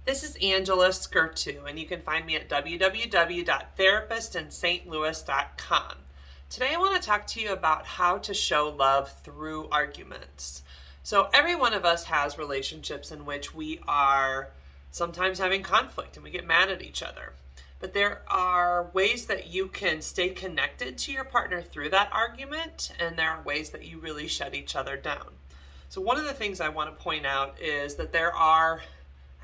This is Angela Skurtu, and you can find me at www.therapistInSt.Louis.com. Today I want to talk to you about how to show love through arguments. So every one of us has relationships in which we are sometimes having conflict and we get mad at each other. But there are ways that you can stay connected to your partner through that argument, and there are ways that you really shut each other down. So one of the things I want to point out is that there are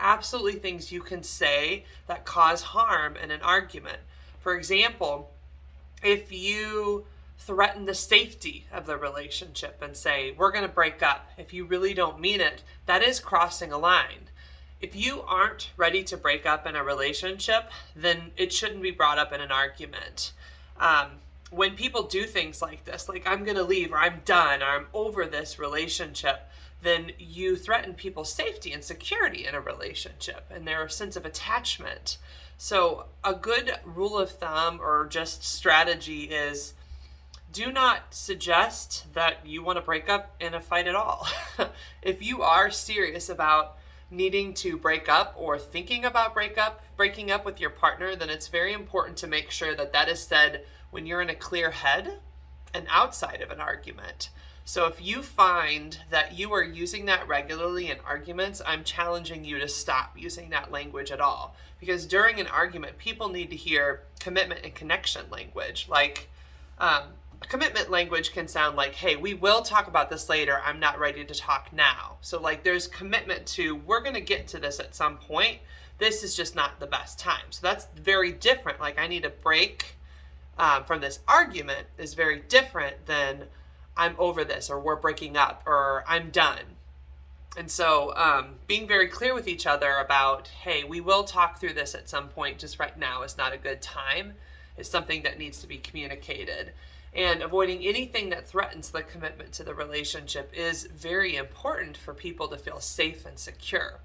absolutely things you can say that cause harm in an argument. For example, if you threaten the safety of the relationship and say, we're going to break up, if you really don't mean it, that is crossing a line. If you aren't ready to break up in a relationship, then it shouldn't be brought up in an argument. When people do things like this, like I'm going to leave, or I'm done, or I'm over this relationship, then you threaten people's safety and security in a relationship and their sense of attachment. So a good rule of thumb or just strategy is do not suggest that you want to break up in a fight at all. If you are serious about needing to break up or thinking about breaking up with your partner, then it's very important to make sure that that is said when you're in a clear head and outside of an argument. So if you find that you are using that regularly in arguments, I'm challenging you to stop using that language at all. Because during an argument, people need to hear commitment and connection language. Like, commitment language can sound like, hey, we will talk about this later. I'm not ready to talk now. So like there's commitment to, we're going to get to this at some point. This is just not the best time. So that's very different. Like I need a break from this argument is very different than I'm over this, or we're breaking up, or I'm done. And so being very clear with each other about, hey, we will talk through this at some point, just right now is not a good time, is something that needs to be communicated. And avoiding anything that threatens the commitment to the relationship is very important for people to feel safe and secure.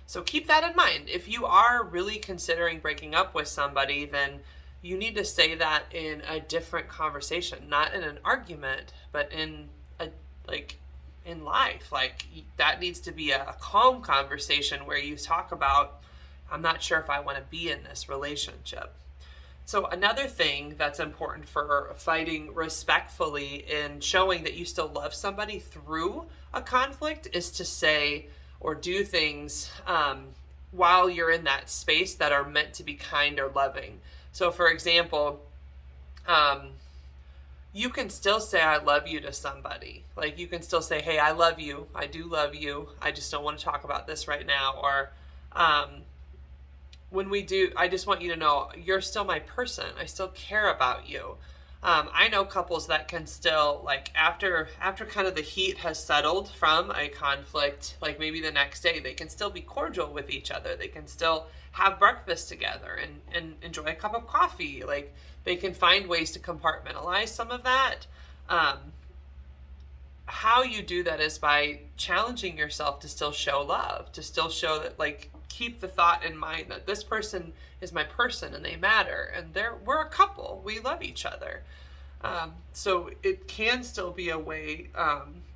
So keep that in mind. If you are really considering breaking up with somebody, then you need to say that in a different conversation, not in an argument, but in life. Like that needs to be a calm conversation where you talk about, I'm not sure if I want to be in this relationship. So another thing that's important for fighting respectfully and showing that you still love somebody through a conflict is to say or do things while you're in that space that are meant to be kind or loving. So for example, you can still say I love you to somebody. Like you can still say, hey, I love you. I do love you. I just don't want to talk about this right now. Or when we do, I just want you to know you're still my person. I still care about you. I know couples that can still, like after kind of the heat has settled from a conflict, like maybe the next day, they can still be cordial with each other. They can still have breakfast together and enjoy a cup of coffee. Like they can find ways to compartmentalize some of that. How you do that is by challenging yourself to still show love, to still show that, like, keep the thought in mind that this person is my person and they matter and we're a couple, we love each other. So it can still be a way,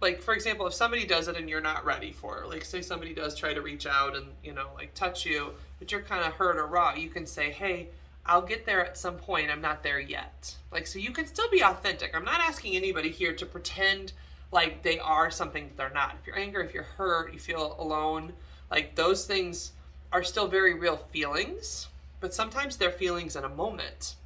like for example, if somebody does it and you're not ready for it, like say somebody does try to reach out and like touch you, but you're kind of hurt or raw, you can say, hey, I'll get there at some point, I'm not there yet. Like, so you can still be authentic. I'm not asking anybody here to pretend like they are something that they're not. If you're angry, if you're hurt, you feel alone, like those things are still very real feelings, but sometimes they're feelings in a moment.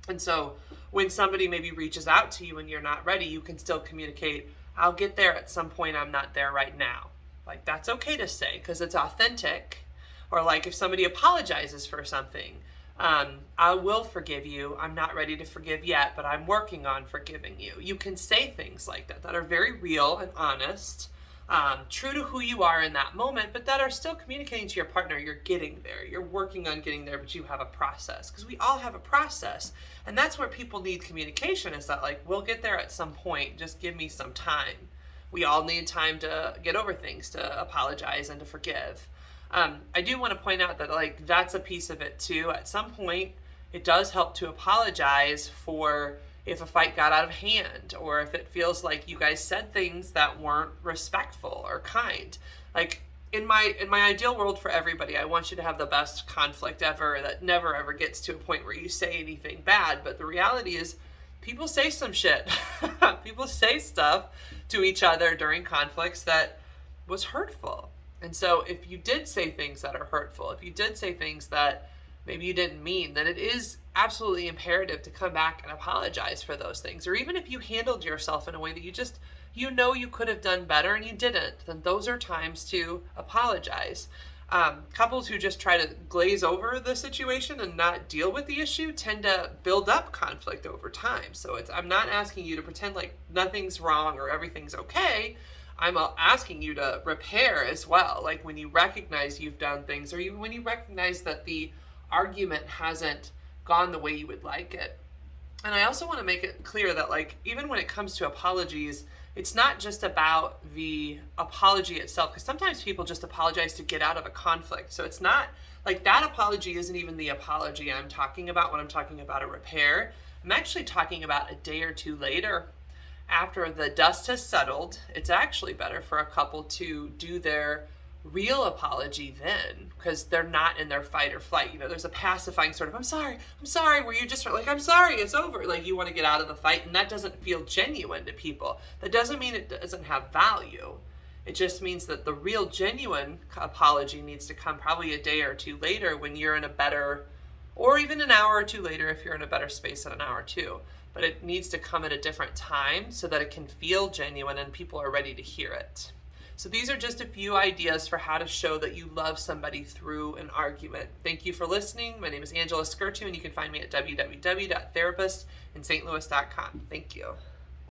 And so when somebody maybe reaches out to you and you're not ready, you can still communicate, I'll get there at some point, I'm not there right now. Like that's okay to say because it's authentic. Or like if somebody apologizes for something, I will forgive you. I'm not ready to forgive yet, but I'm working on forgiving you. You can say things like that that are very real and honest, true to who you are in that moment, but that are still communicating to your partner you're getting there. You're working on getting there, but you have a process. Because we all have a process. And that's where people need communication, is that like, we'll get there at some point. Just give me some time. We all need time to get over things, to apologize and to forgive. I do want to point out that like that's a piece of it too. At some point, it does help to apologize for if a fight got out of hand, or if it feels like you guys said things that weren't respectful or kind. Like in my ideal world for everybody, I want you to have the best conflict ever that never ever gets to a point where you say anything bad. But the reality is people say some shit. People say stuff to each other during conflicts that was hurtful. And so if you did say things that are hurtful, if you did say things that maybe you didn't mean, then it is absolutely imperative to come back and apologize for those things. Or even if you handled yourself in a way that you could have done better and you didn't, then those are times to apologize. Couples who just try to glaze over the situation and not deal with the issue tend to build up conflict over time. So I'm not asking you to pretend like nothing's wrong or everything's okay. I'm asking you to repair as well. Like when you recognize you've done things, or when you recognize that the argument hasn't gone the way you would like it. And I also want to make it clear that, like, even when it comes to apologies, it's not just about the apology itself, because sometimes people just apologize to get out of a conflict. So it's not like that apology isn't even the apology I'm talking about when I'm talking about a repair. I'm actually talking about a day or two later, after the dust has settled. It's actually better for a couple to do their real apology then, because they're not in their fight or flight. There's a pacifying sort of, I'm sorry, where you just are like, I'm sorry, it's over. Like you want to get out of the fight, and that doesn't feel genuine to people. That doesn't mean it doesn't have value. It just means that the real genuine apology needs to come probably a day or two later when you're in a better, or even an hour or two later if you're in a better space than an hour or two. But it needs to come at a different time so that it can feel genuine and people are ready to hear it. So these are just a few ideas for how to show that you love somebody through an argument. Thank you for listening. My name is Angela Skurtu, and you can find me at www.therapistintstlouis.com. Thank you.